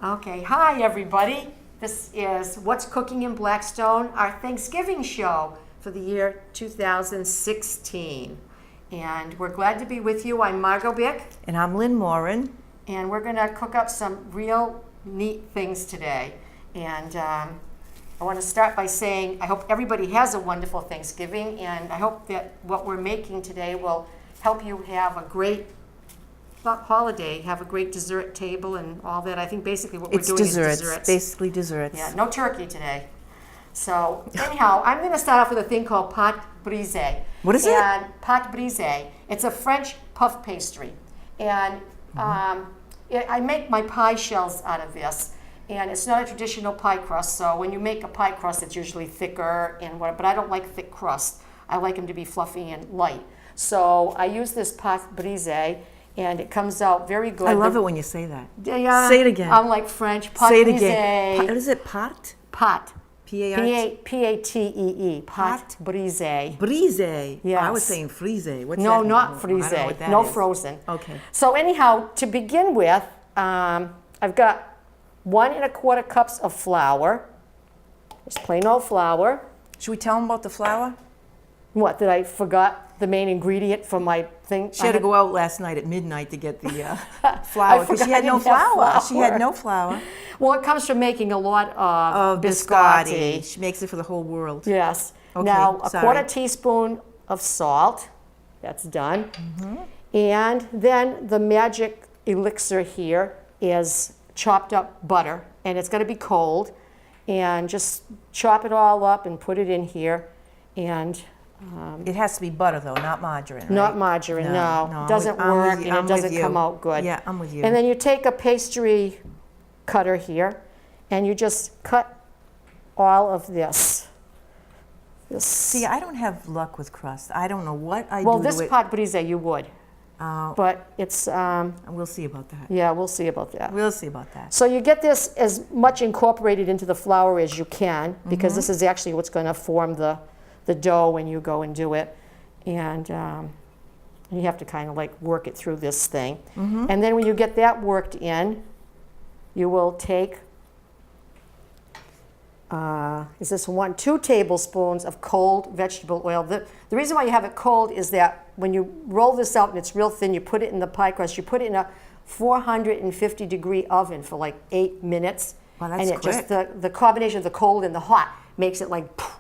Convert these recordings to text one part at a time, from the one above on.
Okay, hi everybody. This is What's Cooking in Blackstone, our Thanksgiving show for the year 2016. And we're glad to be with you. I'm Margot Bick, And I'm Lynn Morin. and we're going to cook up some real neat things today. And I want to start by saying I hope everybody has a wonderful Thanksgiving, and I hope that what we're making today will help you have a great holiday, have a great dessert table and all that. I think basically what we're doing is desserts. Basically desserts. Yeah, no turkey today. So anyhow, I'm going to start off with a thing called Pate Brisee. What is it? And Pate Brisee, it's a French puff pastry. And I make my pie shells out of this. And it's not a traditional pie crust, so when you make a pie crust, it's usually thicker and what. But I don't like thick crust. I like them to be fluffy and light. So I use this Pate Brisee, and it comes out very good. I love it when you say that. Yeah, Say it again. I'm like French. Pate Say it Brisee. again. What is it? Pot? Pot. P-A-R-T? P-A-T-E-E. Pate Brisee. Brisee. Yes. I was saying frise. What's No, that? not I don't frise. know what that No is. frozen. Okay. So anyhow, to begin with, I've got 1 1/4 cups of flour. Just plain old flour. Should we tell them about the flour? What, did I forgot the main ingredient for my thing? She had to go out last night at midnight to get the flour because she forgot had no I didn't have flour. She had flour. no flour. Well, it comes from making a lot of Biscotti. She makes it for the whole world. Yes. Okay, Now, a sorry. 1/4 teaspoon of salt. That's done. Mm-hmm. And then the magic elixir here is chopped up butter. And it's going to be cold. And just chop it all up and put it in here. And It has to be butter, though, not margarine, right? not margarine, no. I'm with- Doesn't I'm with work, you. and I'm it with doesn't you. come out good. Yeah, I'm with you. And then you take a pastry cutter here, and you just cut all of this. See, I don't have luck with crust. I don't know what I Well, do this to it. Pate Brisee you would, but it's, We'll see about that. yeah, we'll see about that. We'll see about that. So you get this as much incorporated into the flour as you can, because this is actually what's going to form the dough when you go and do it. And you have to kind of like work it through this thing. And then when you get that worked in, you will take, is this 2 tablespoons of cold vegetable oil. The reason why you have it cold is that when you roll this out and it's real thin, you put it in the pie crust, you put it in a 450-degree oven for like 8 minutes. Wow, that's and it just, quick. the combination of the cold and the hot makes it like, poof,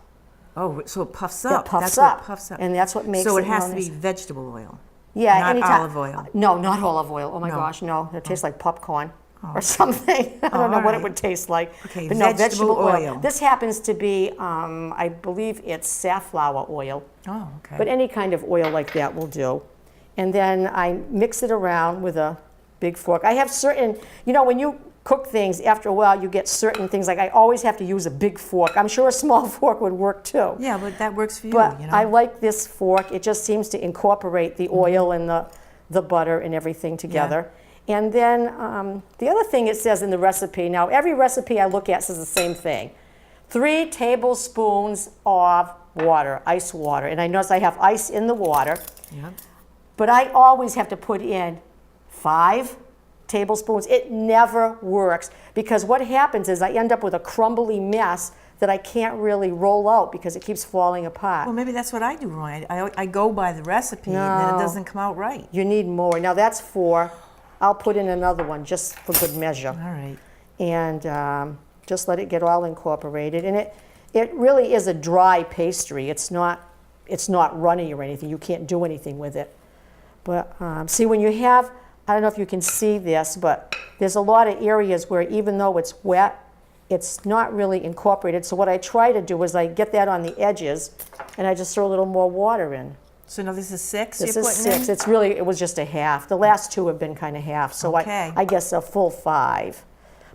Oh, so it puffs it up. puffs That's up. what puffs up. And that's what makes So it it has known to be as- vegetable oil. Yeah, not anytime. olive oil. No, not olive oil. Oh my No. gosh, no. It tastes like popcorn or something. I don't know all what it right. would taste like. Okay, But no, vegetable oil. This happens to be, I believe it's safflower oil. Oh, okay. But any kind of oil like that will do. And then I mix it around with a big fork. I have certain, when you cook things, after a while you get certain things, like I always have to use a big fork. I'm sure a small fork would work too. Yeah, but that works for you, But you know. I like this fork. It just seems to incorporate the oil and the butter and everything together. And then the other thing it says in the recipe, now every recipe I look at says the same thing. 3 tablespoons of water, ice water. And I notice I have ice in the water. Yeah. But I always have to put in 5 tablespoons. It never works, because what happens is I end up with a crumbly mess that I can't really roll out because it keeps falling apart. Well, maybe that's what I do wrong. I go by the recipe and then No. it doesn't come out right. You need more. Now that's 4. I'll put in another one just for good measure. All right. And just let it get all incorporated. And it really is a dry pastry. It's not runny or anything. You can't do anything with it. But see, when you have, I don't know if you can see this, but there's a lot of areas where even though it's wet, it's not really incorporated. So what I try to do is I get that on the edges, and I just throw a little more water in. So now this is 6 This you're is putting 6. in? It was just a half. The last 2 have been kind of half, so Okay. I guess a full 5.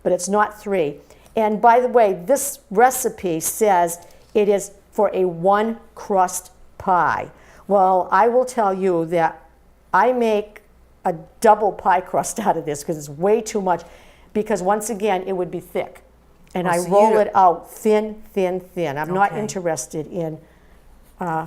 But it's not 3. And by the way, this recipe says it is for a 1-crust pie. Well, I will tell you that I make a double pie crust out of this because it's way too much, because once again, it would be thick. And I so roll you- it out thin, thin, thin. I'm not Okay. interested in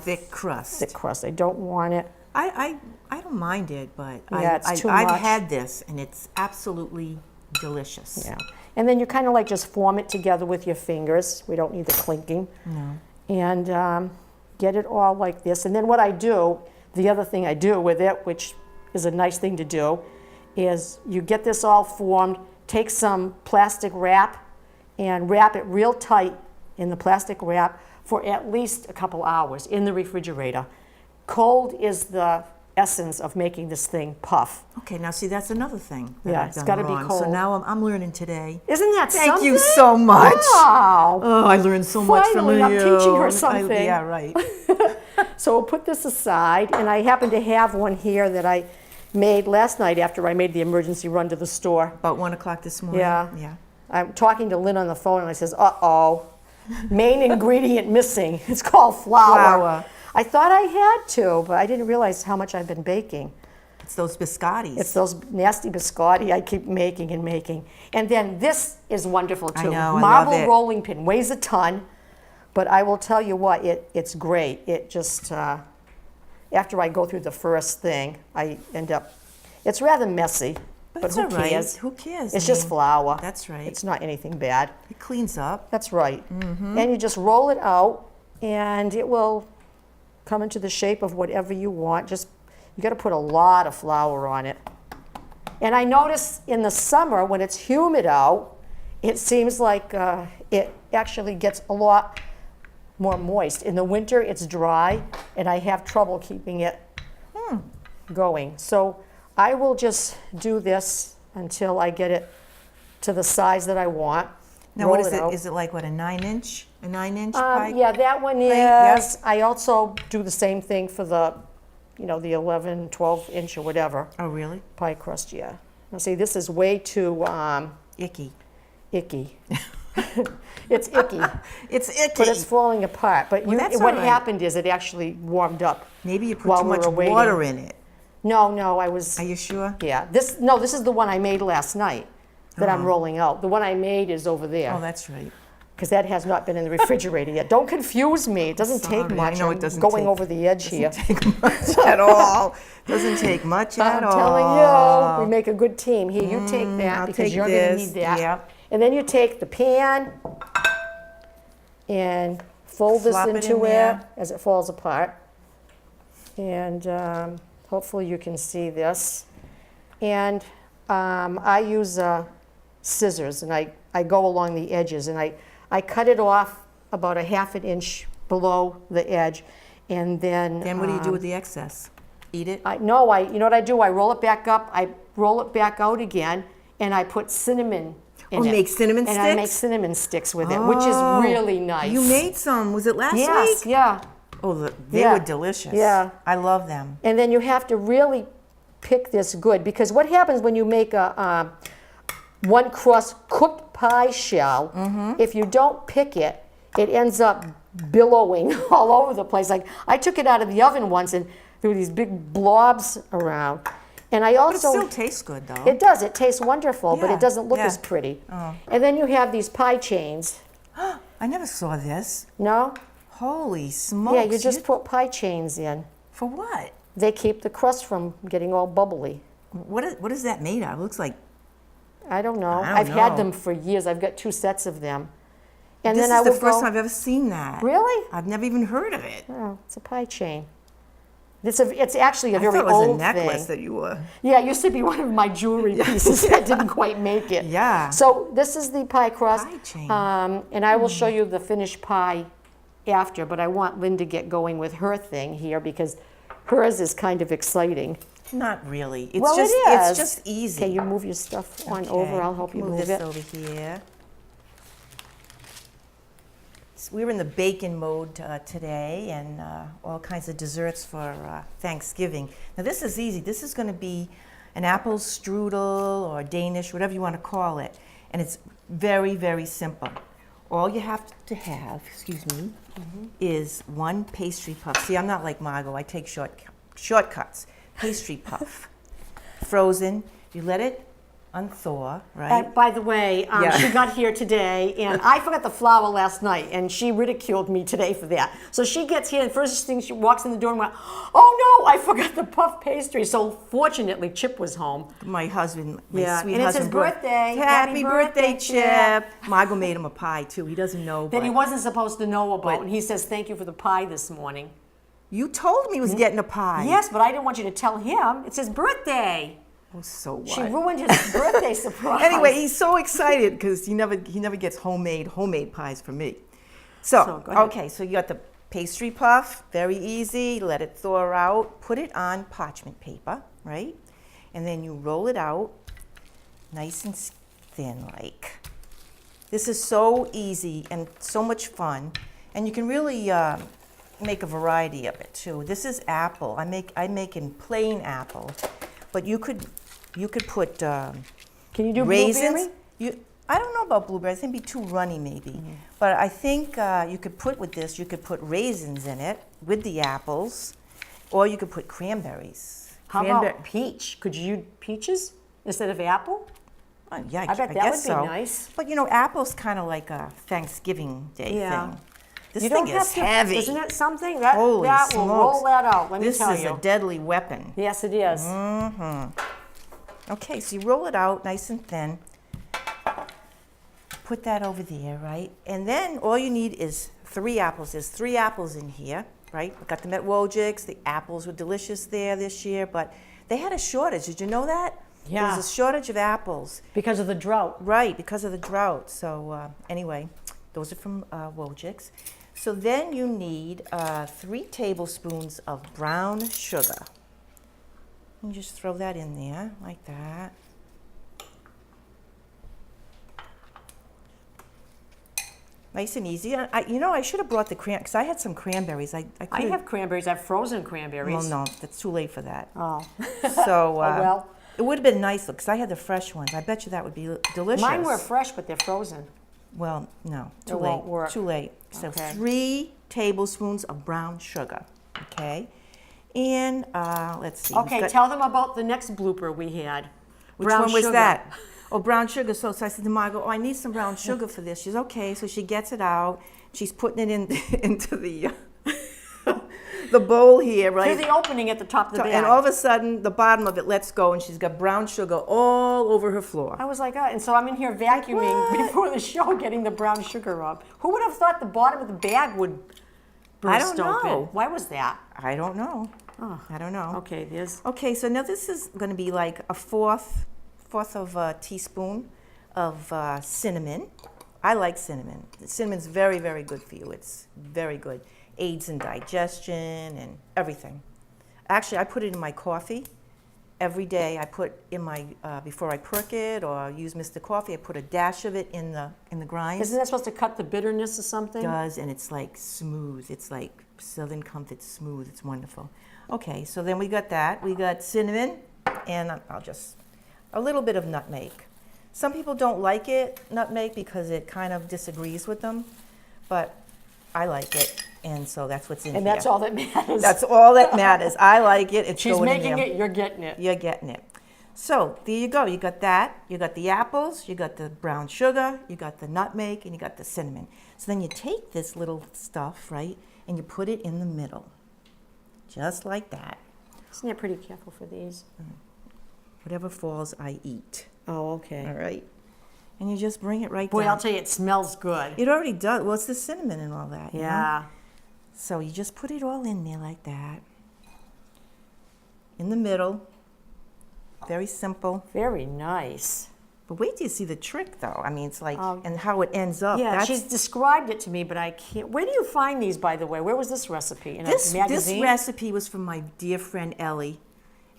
Thick crust. thick crust. I don't want it. I don't mind it, but Yeah, it's too I've much. had this and it's absolutely delicious. Yeah. And then you kind of like just form it together with your fingers. We don't need the clinking. No. And get it all like this. And then what I do, the other thing I do with it, which is a nice thing to do, is you get this all formed, take some plastic wrap and wrap it real tight in the plastic wrap for at least a couple hours in the refrigerator. Cold is the essence of making this thing puff. Okay, now see, that's another thing that Yeah, I've it's done gotta be wrong. cold. So now I'm learning today. Isn't that Thank something? you so much. Wow. Oh, I learned so much from Finally, you. I'm teaching her something. Yeah, right. So we'll put this aside, and I happen to have one here that I made last night after I made the emergency run to the store. About 1 o'clock this morning. Yeah. Yeah. I'm talking to Lynn on the phone, and I says, uh-oh, main ingredient missing. It's called flour. Flour. I thought I had to, but I didn't realize how much I've been baking. It's those biscottis. It's those nasty biscotti I keep making and making. And then this is wonderful, too. I know, I Marble love it. rolling pin, weighs a ton, but I will tell you what, it's great. It just, after I go through the first thing, I end up, it's rather messy, but That's who all right. cares? Who cares? It's I just mean, flour. That's right. It's not anything bad. It cleans up. That's right. And you just roll it out, and it will come into the shape of whatever you want. Just, you got to put a lot of flour on it. And I notice in the summer, when it's humid out, it seems like it actually gets a lot more moist. In the winter, it's dry, and I have trouble keeping it going. So I will just do this until I get it to the size that I want. Now, what Roll is it? out. Is it like, what, a 9-inch? A 9-inch pie? Yeah, that one is. Yes. I also do the same thing for the, the 11, 12 inch or whatever Oh, really? pie crust. Yeah. Now see, this is way too Icky. icky. It's icky, It's icky. but it's falling apart. But Well, that's what all right. happened is it actually warmed up. Maybe you put while too we much were waiting. water in it. No, I was. Are you sure? Yeah. This is the one I made last night that I'm rolling out. The one I made is over there. Oh, that's right. Because that has not been in the refrigerator yet. Don't confuse me. It doesn't take Sorry, I much. know I'm it doesn't going take- over the edge here. Doesn't take much at all. Doesn't take much at I'm all. telling you, we make a good team. Here, you take that I'll because take you're going to this. need that. Yep. And then you take the pan and fold this Flop it into in it there. as it falls apart. And hopefully you can see this. And I use scissors, and I go along the edges, and I cut it off about a half an inch below the edge, and then. Then what do you do with the excess? Eat it? You know what I do? I roll it back up, I roll it back out again, and I put cinnamon in it. make cinnamon And I make sticks? cinnamon sticks with it, which is Oh, really nice. You made some. Was it last Yes, week? yeah. Oh, they Yeah. were delicious. Yeah. I love them. And then you have to really pick this good, because what happens when you make a one crust cooked pie shell, if you don't pick it, it ends up billowing all over the place. Like, I took it out of the oven once, and there were these big blobs around. And I But it also still tastes good, though. It does. It tastes wonderful, but Yeah, it doesn't look yeah. as pretty. Oh. And then you have these pie chains. I never saw this. No? Holy smokes. Yeah, you just put pie chains in. For what? They keep the crust from getting all bubbly. What is that made of? It looks like... I don't know. I don't I've had know. them for years. I've got 2 sets of them. And This then I is the will first go. time I've ever seen that. Really? I've never even heard of it. Oh, it's a pie chain. It's actually a I very thought it was old a necklace thing. that you were... Yeah, it used to be one of my jewelry pieces that didn't quite make it. Yeah. So this is the pie crust. Pie chain. And I will show you the finished pie after, but I want Lynn to get going with her thing here because hers is kind of exciting. Not really. It's Well, just, it is. It's just easy. Okay, you move your stuff on over. I'll help you move this it. over here. So we were in the bacon mode today, and all kinds of desserts for Thanksgiving. Now this is easy. This is going to be an apple strudel or Danish, whatever you want to call it, and it's very, very simple. All you have to have, is 1 pastry puff. See, I'm not like Margot. I take shortcuts. Pastry puff, frozen. You let it unthaw, right? By the way, Yeah. she got here today, and I forgot the flour last night, and she ridiculed me today for that. So she gets here, and first thing she walks in the door and went, "Oh no, I forgot the puff pastry." So fortunately, Chip was home. My husband, my Yeah, sweet and it's his husband, brought- birthday. Happy Happy birthday, birthday, Chip! Margot made him a pie too. He doesn't know. That he but wasn't supposed to know about, But- and he says, "Thank you for the pie this morning." You told me he was getting a pie. Yes, but I didn't want you to tell him. It's his birthday. Oh, so what? She ruined his birthday surprise. Anyway, he's so excited because he never gets homemade pies from me. So go ahead. okay, so you got the pastry puff, very easy. Let it thaw out. Put it on parchment paper, right? And then you roll it out, nice and thin, like. This is so easy and so much fun, and you can really make a variety of it too. This is apple. I make in plain apple, but you could put Can you do raisins. blueberry? I don't know about blueberries. I think it'd be too runny maybe. But I think you could put with this. You could put raisins in it with the apples, or you could put cranberries. How about peach? Could you use peaches instead of apple? Yeah, I bet that guess would be so. nice. But you know, apple's kind of like a Thanksgiving Day Yeah. thing. This You thing don't have is to, heavy. Isn't it something? That Holy will smokes. roll that out. Let me This tell is you. a deadly weapon. Yes, it is. Okay, so you roll it out nice and thin. Put that over there, right? And then all you need is 3 apples. There's 3 apples in here, right? I got them at Wojcik's. The apples were delicious there this year, but they had a shortage. Did you know that? Yeah. There was a shortage of apples. Because of the drought. Right, because of the drought. So anyway, those are from Wojcik's. So then you need 3 tablespoons of brown sugar. You just throw that in there like that. Nice and easy. I should have brought the because I had some cranberries. I I have cranberries. I have frozen cranberries. Well, no, that's too late for that. Oh. So well. it would have been nice because I had the fresh ones. I bet you that would be delicious. Mine were fresh, but they're frozen. Well, no, too It late. won't work. Too late. So Okay. 3 tablespoons of brown sugar. Okay, and let's see. we've Okay, got- tell them about the next blooper we had. Which Brown one was sugar. that? Oh, brown sugar. So I said to Margot, "Oh, I need some brown sugar for this." She's okay. So she gets it out. She's putting it in into the the bowl here, right? Through the opening at the top of the bag. And all of a sudden, the bottom of it lets go, and she's got brown sugar all over her floor. I was like, and so I'm in here vacuuming What? before the show, getting the brown sugar up. Who would have thought the bottom of the bag would burst I don't open? know. Why was that? I don't know. Oh. I don't know. Okay, there's. Okay, so now this is going to be like a fourth of a teaspoon of cinnamon. I like cinnamon. Cinnamon's very, very good for you. It's very good. Aids in digestion and everything. Actually, I put it in my coffee every day. I put in my before I perk it or use Mr. Coffee. I put a dash of it in the grinds. Isn't that supposed to cut the bitterness or something? It does, and it's like smooth. It's like Southern Comfort smooth. It's wonderful. Okay, so then we got that. We got cinnamon, and I'll just a little bit of nutmeg. Some people don't like it, nutmeg, because it kind of disagrees with them, but I like it, and so that's what's in here. And that's all that matters. That's all that matters. I like it. It's She's going in making there. it, you're getting it. You're getting it. So there you go. You got that. You got the apples. You got the brown sugar. You got the nutmeg, and you got the cinnamon. So then you take this little stuff, right, and you put it in the middle, just like that. Isn't that pretty careful for these? Whatever falls, I eat. Oh, okay. All right. And you just bring it right Boy, down. I'll tell you, it smells good. It already does. Well, it's the cinnamon and all that. you know? Yeah. So you just put it all in there like that. In the middle. Very simple. Very nice. But wait till you see the trick, though. I mean, it's like, Oh. and how it ends up. Yeah, That's, she's described it to me, but I can't. Where do you find these, by the way? Where was this recipe? In this a magazine? recipe was from my dear friend Ellie.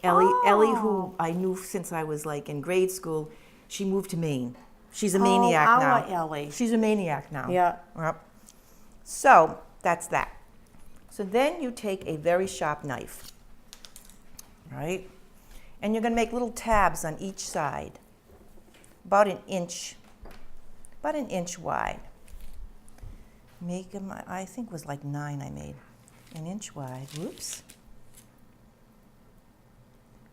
Ellie, who I knew since I was like in grade school. She moved to Maine. She's a maniac our now. Ellie. She's a maniac now. Yeah. Yep. So that's that. So then you take a very sharp knife, right? And you're going to make little tabs on each side, about an inch wide. Make them, I think it was like 9 I made, an inch wide. Whoops.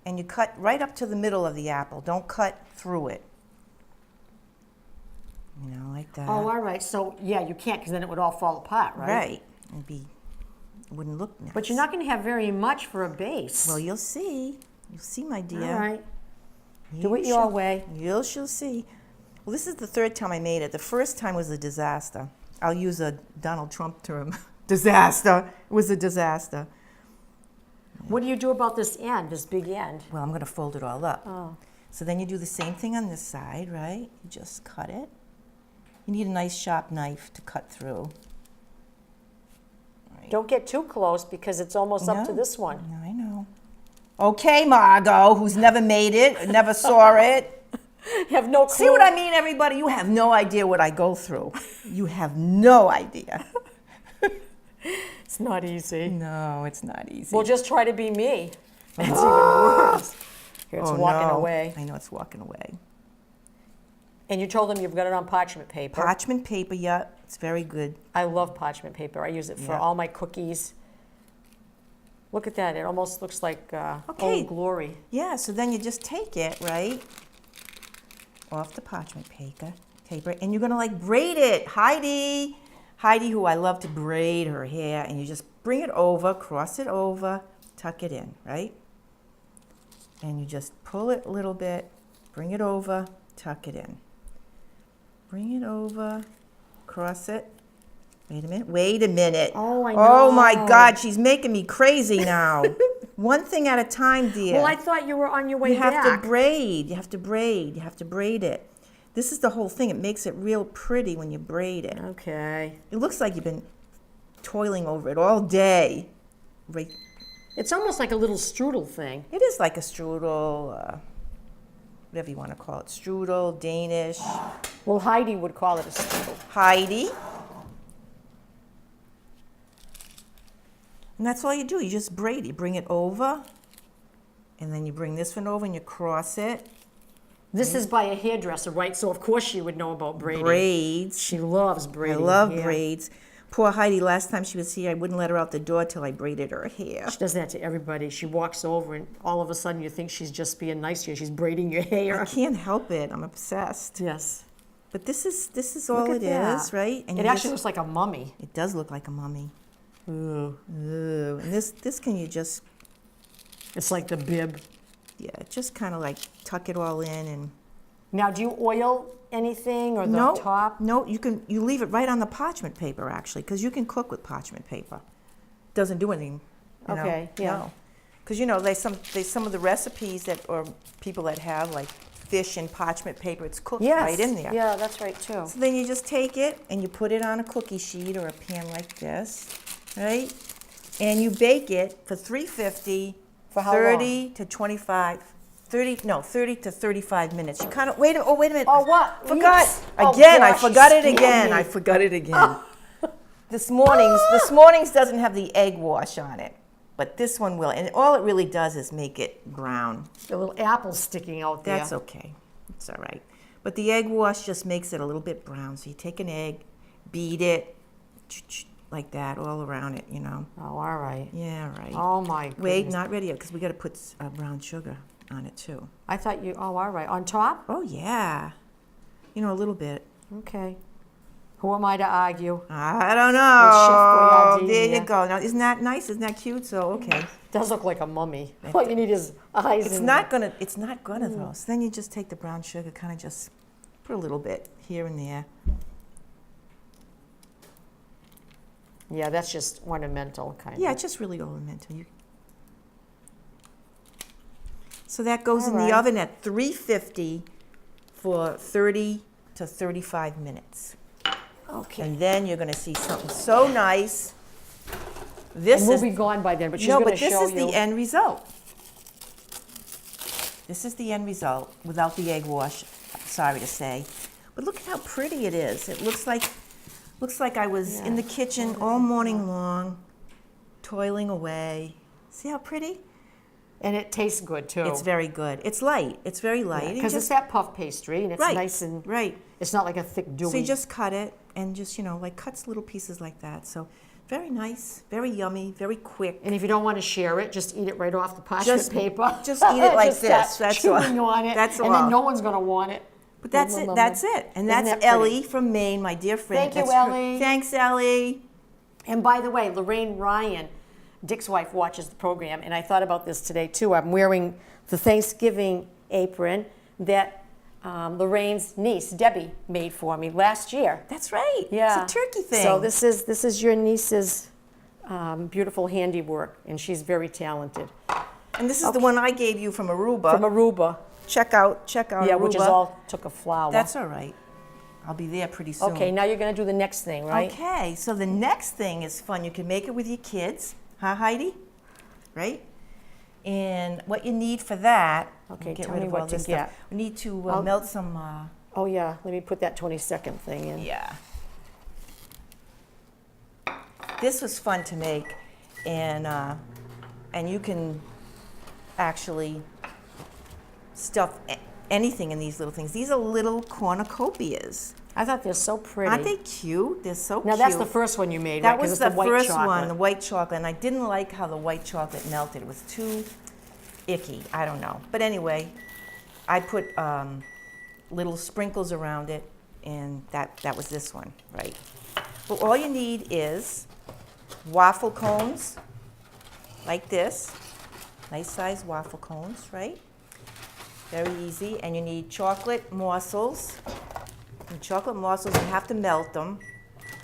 and you cut right up to the middle of the apple. Don't cut through it. You know, like that. Oh, all right. So, yeah, you can't because then it would all fall apart, right? Right. It wouldn't look nice. But you're not going to have very much for a base. Well, you'll see. You'll see, my dear. All right. Do it your way. You shall see. Well, this is the third time I made it. The first time was a disaster. I'll use a Donald Trump term. Disaster. It was a disaster. What do you do about this end, this big end? Well, I'm going to fold it all up. Oh. So then you do the same thing on this side, right? You just cut it. You need a nice sharp knife to cut through. Right. Don't get too close because it's almost up to this one. No, I know. Okay, Margot, who's never made it, never saw it. You have no clue. See what I mean, everybody? You have no idea what I go through. You have no idea. It's not easy. No, it's not easy. Well, just try to be me. It's even worse. Here, it's walking no. away. I know it's walking away. And you told them you've got it on parchment paper. Parchment paper, yeah, it's very good. I love parchment paper. I use it for Yeah. all my cookies. Look at that. It almost looks like Okay. Old Glory. Yeah, so then you just take it, right, off the parchment paper, and you're gonna like braid it. Heidi, who I love to braid her hair, and you just bring it over, cross it over, tuck it in, right? And you just pull it a little bit, bring it over, tuck it in. Bring it over, cross it. Wait a minute. Oh, I Oh my know. God, she's making me crazy now. One thing at a time, dear. Well, I thought you were on your way You have back. to braid. You have to braid. You have to braid it. This is the whole thing. It makes it real pretty when you braid it. Okay. It looks like you've been toiling over it all day. Right. It's almost like a little strudel thing. It is like a strudel, whatever you want to call it. Strudel, Danish, Well, Heidi would call it a strudel. Heidi. And that's all you do. You just braid. You bring it over, and then you bring this one over and you cross it. This is by a hairdresser, right? So, of course, she would know about braiding. Braids. She loves I braiding. love hair. braids. Poor Heidi, last time she was here, I wouldn't let her out the door till I braided her hair. She does that to everybody. She walks over, and all of a sudden, you think she's just being nice to you. She's braiding your I hair. can't help it. I'm obsessed. Yes. But this is all Look it at is, that. right? And It you actually just- looks like a mummy. it does look like a mummy. Ooh. Ooh. And this can you just, It's like the bib. yeah, just kind of like tuck it all in and Now, do you oil anything or the no, top? no, you leave it right on the parchment paper actually, because you can cook with parchment paper. Doesn't do anything. You know? Okay, yeah. No. Because you know, there's some of the recipes that or people that have like fish in parchment paper. It's cooked Yes. right in there. Yeah, that's right, too. So then you just take it and you put it on a cookie sheet or a pan like this, right? And you bake it for 350 For how 30 to 25. 30 to 35 minutes. You kind of wait a minute. Oh, what? Forgot Oops. Oh, again. I gosh, you forgot it scared again. me. I forgot it again. This morning's doesn't have the egg wash on it, but this one will. And all it really does is make it brown. The little apple's sticking out there. That's okay. It's all right. But the egg wash just makes it a little bit brown. So you take an egg, beat it like that all around it, you know. Oh, all right. Yeah, right. Oh, my goodness. Wait, not ready yet because we got to put brown sugar on it too. I thought you, oh, all right. On top? Oh, yeah. You know, a little bit. Okay. Who am I to argue? I don't Chef know. Boyardee, There yeah. you go. Now, isn't that nice? Isn't that cute? So, okay. Does look like a mummy. All you need is eyes. It's and- not gonna though. So then you just take the brown sugar, kind of just put a little bit here and there. Yeah, that's just ornamental, kind Yeah, of. it's just really ornamental. So that goes All in the right. oven at 350 for 30 to 35 minutes. Okay. And then you're going to see something so nice. This And we'll is be gone by then, but she's no, going but to this show is you. the end result. This is the end result without the egg wash. Sorry to say, but look at how pretty it is. It looks like I was in the kitchen all morning long, toiling away. See how pretty? And it tastes good, too. It's very good. It's light. It's very light. You Because it's just- that puff pastry, and it's right, nice and right. it's not like a thick dewy. So you just cut it, and just, like cuts little pieces like that. So very nice, very yummy, very quick. And if you don't want to share it, just eat it right off the parchment paper. Just eat it like Just this. start That's all. chewing on it. That's all. And then no one's going to want it. But that's it. That's it. And that's that pretty? Ellie from Maine, my dear friend. Thank you, That's her- Ellie. Thanks, Ellie. And by the way, Lorraine Ryan, Dick's wife, watches the program, and I thought about this today too. I'm wearing the Thanksgiving apron that Lorraine's niece, Debbie, made for me last year. That's right. Yeah. It's a turkey thing. So this is your niece's beautiful handiwork, and she's very talented. And this is the one I gave you from Aruba. From Aruba. Check out Yeah, Aruba. which is all took a flower. That's all right. I'll be there pretty soon. Okay, now you're going to do the next thing, right? Okay, so the next thing is fun. You can make it with your kids. Huh, Heidi? Right? And what you need for that, Okay, get tell rid me of what all to this get. stuff. We need to melt some, Oh yeah, let me put that 20-second thing in. yeah. This was fun to make, and you can actually stuff anything in these little things. These are little cornucopias. I thought they're so pretty. Aren't they cute? They're so cute. Now that's the first one you made, That right? 'Cause was it's the white first chocolate. one, the white chocolate, and I didn't like how the white chocolate melted. It was too icky. I don't know. But anyway, I put little sprinkles around it, and that was this one, right? But all you need is waffle cones, like this. Nice sized waffle cones, right? Very easy. And you need chocolate morsels. And chocolate morsels, you have to melt them.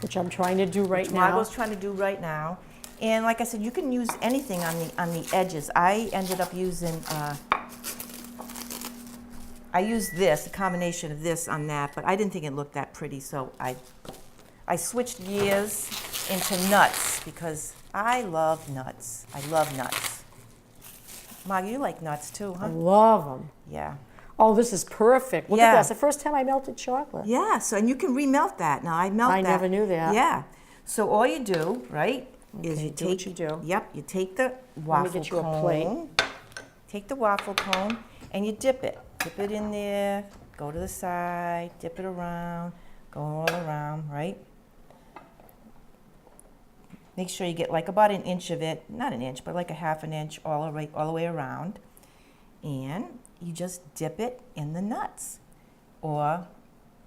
Which I'm trying to do right now. Margot's trying to do right now. And like I said, you can use anything on the edges. I ended up using, I used this, a combination of this on that, but I didn't think it looked that pretty, so I switched gears into nuts because I love nuts. I love nuts. Margot, you like nuts too, I huh? love them. Yeah. Oh, this is perfect. Look Yeah. at that. It's the first time I melted chocolate. Yeah, so and you can remelt that. Now I melt I that. never knew that. Yeah. So all you do, right, is Okay, you do take what you do. Yep, you take the waffle get you a cone. plate. Take the waffle cone and you dip it. Dip it in there. Go to the side. Dip it around. Go all around, right? Make sure you get like about an inch of it, not an inch, but like a half an inch all the way around. And you just dip it in the nuts or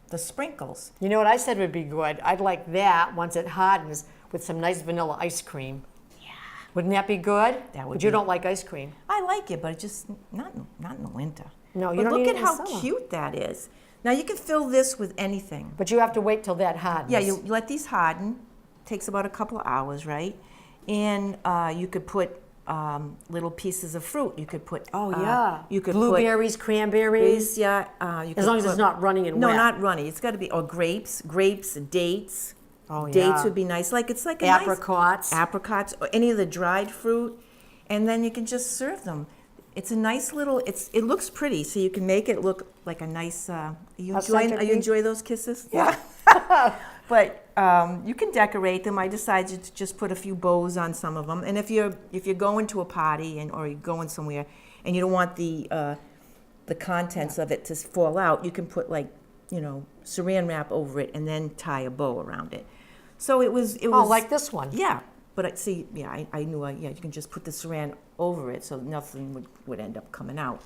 the sprinkles. You know what I said would be good? I'd like that once it hardens with some nice vanilla ice cream. Yeah. Wouldn't that be good? That would But you be- don't like ice cream. I like it, but it's just not in the winter. No, you but don't look eat at it in how the summer. cute that is. Now you can fill this with anything. But you have to wait till that hardens. Yeah, you let these harden. Takes about a couple of hours, right? And you could put little pieces of fruit. You could put you could blueberries, put cranberries. yeah. You As long as it's not running and no, wet. not runny. It's got to be or grapes, dates. Oh, Dates yeah. would be nice. Like it's like a Apricots. nice apricots or any of the dried fruit, and then you can just serve them. It's a nice little. It looks pretty, so you can make it look like a nice. You centerpiece? enjoy those kisses? Yeah. But you can decorate them. I decided to just put a few bows on some of them. And if you're going to a party or you're going somewhere and you don't want the contents of it to fall out, you can put saran wrap over it and then tie a bow around it. So it was. Oh, like this one. Yeah, but I knew you can just put the saran over it so nothing would end up coming out.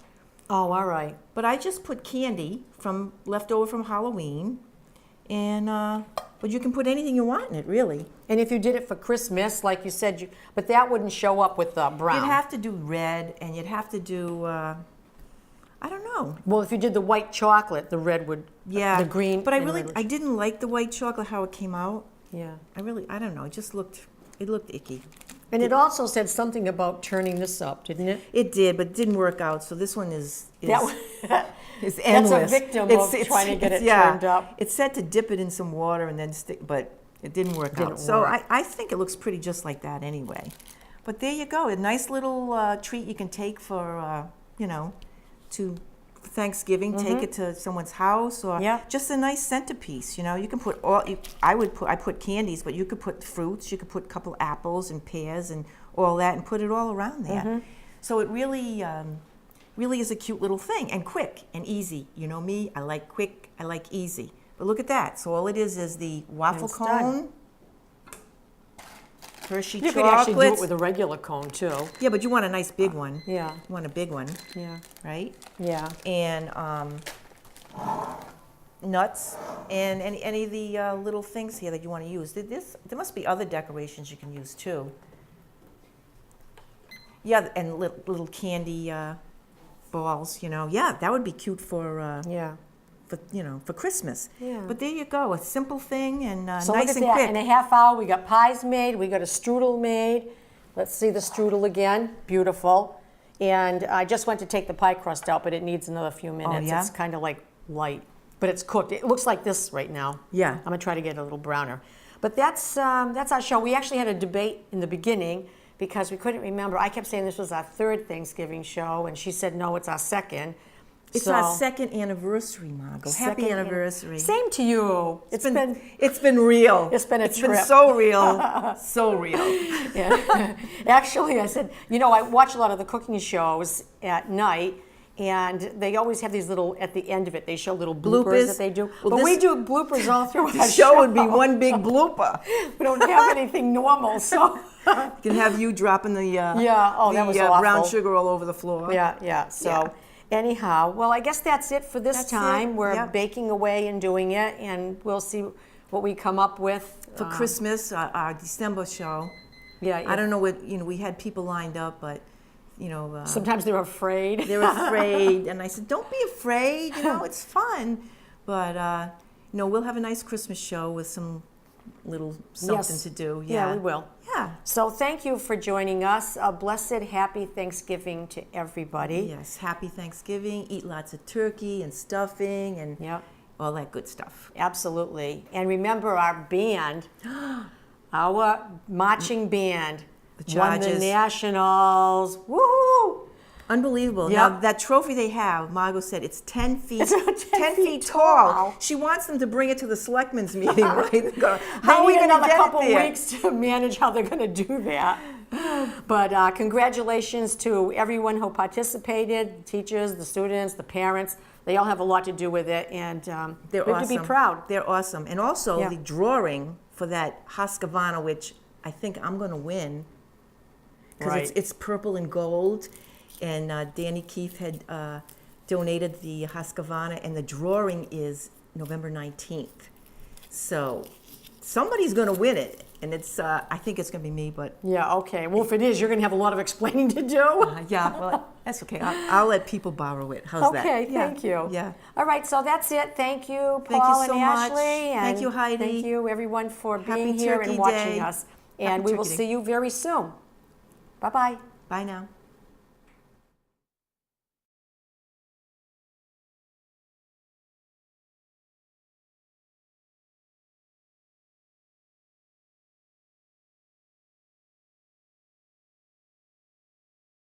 Oh, all right. But I just put candy left over from Halloween, and but you can put anything you want in it, really. And if you did it for Christmas, like you said, but that wouldn't show up with brown. You'd have to do red, and you'd have to do I don't know. Well, if you did the white chocolate, the red would. Yeah, The green. But and red would- I didn't like the white chocolate how it came out. Yeah. I don't know. It looked icky. And it also said something about turning this up, didn't it? It did, but it didn't work out. So this one is That's endless. a victim of trying to get it turned up. It said to dip it in some water and then stick, but it didn't work Didn't out. So work. I think it looks pretty just like that anyway. But there you go, a nice little treat you can take for, to Thanksgiving. Take it to someone's house or Yeah. just a nice centerpiece. You can put I put candies, but you could put fruits. You could put a couple apples and pears and all that, and put it all around there. So it really is a cute little thing and quick and easy. You know me, I like quick, I like easy. But look at that. So all it is the waffle it's done. cone, Hershey You chocolates. could actually do it with a regular cone too. Yeah, but you want a nice big one. Yeah, You want a big one, yeah, right? yeah. And nuts and any of the little things here that you want to use. There must be other decorations you can use too. Yeah, and little candy balls. Yeah, that would be cute for Yeah. for Christmas. Yeah. But there you go, a simple thing and So nice look at and that. quick. In a half hour, we got pies made. We got a strudel made. Let's see the strudel again. Beautiful. And I just went to take the pie crust out, but it needs another few minutes. yeah? It's kind of like light, but it's cooked. It looks like this right now. Yeah. I'm gonna try to get it a little browner. But that's our show. We actually had a debate in the beginning because we couldn't remember. I kept saying this was our third Thanksgiving show, and she said no, it's our second. It's So- our second anniversary, Margot. Happy Second anniversary. Same to you. It's been real. It's been a It's been trip. so real, so real. Yeah. Actually, I said, I watch a lot of the cooking shows at night, and they always have these little, at the end of it, they show little bloopers Bloopers? that they do. Well, but we this- do bloopers all through The our show would be one big blooper. We don't have anything normal, so. You can have you dropping the Yeah, oh, that was brown awful. sugar all over the floor. Yeah. So Yeah. anyhow, well, I guess that's it for this That's time. it, We're yep. baking away and doing it, and we'll see what we come up with. For Christmas, our December show. Yeah. I don't know what, we had people lined up, but, Sometimes they're afraid. they're afraid. And I said, don't be afraid, it's fun. But, we'll have a nice Christmas show with some little something Yes. to do. Yeah, we will. Yeah. So thank you for joining us. A blessed, happy Thanksgiving to everybody. Yes, happy Thanksgiving. Eat lots of turkey and stuffing and Yep, all that good stuff. absolutely. And remember our band, our marching band, The won the Chargers. Nationals. Woo! Unbelievable. Yep. Now, that trophy they have, Margot said, it's 10 feet, It's 10 feet feet tall. tall. She wants them to bring it to the selectmen's meeting, right? How They are we need going to another get couple it there? weeks to manage how they're going to do that. But congratulations to everyone who participated, the teachers, the students, the parents. They all have a lot to do with it, and They're we have awesome. to be proud. They're awesome. And also Yeah. the drawing for that Husqvarna, which I think I'm going to win because Right. it's purple and gold. And Danny Keefe had donated the Husqvarna, and the drawing is November 19th. So somebody's going to win it. And it's, I think it's going to be me, but Yeah, okay. Well, if it is, you're going to have a lot of explaining to do. yeah, well, that's okay. I'll let people borrow it. How's that? Okay, Yeah. thank you. Yeah. All right, so that's it. Thank you, Thank you Paul so and much. Ashley. Thank and you, Heidi. Thank you, everyone, for Happy being here Turkey and watching Day. us. Happy And we will Turkey Day. see you very soon. Bye-bye. Bye now.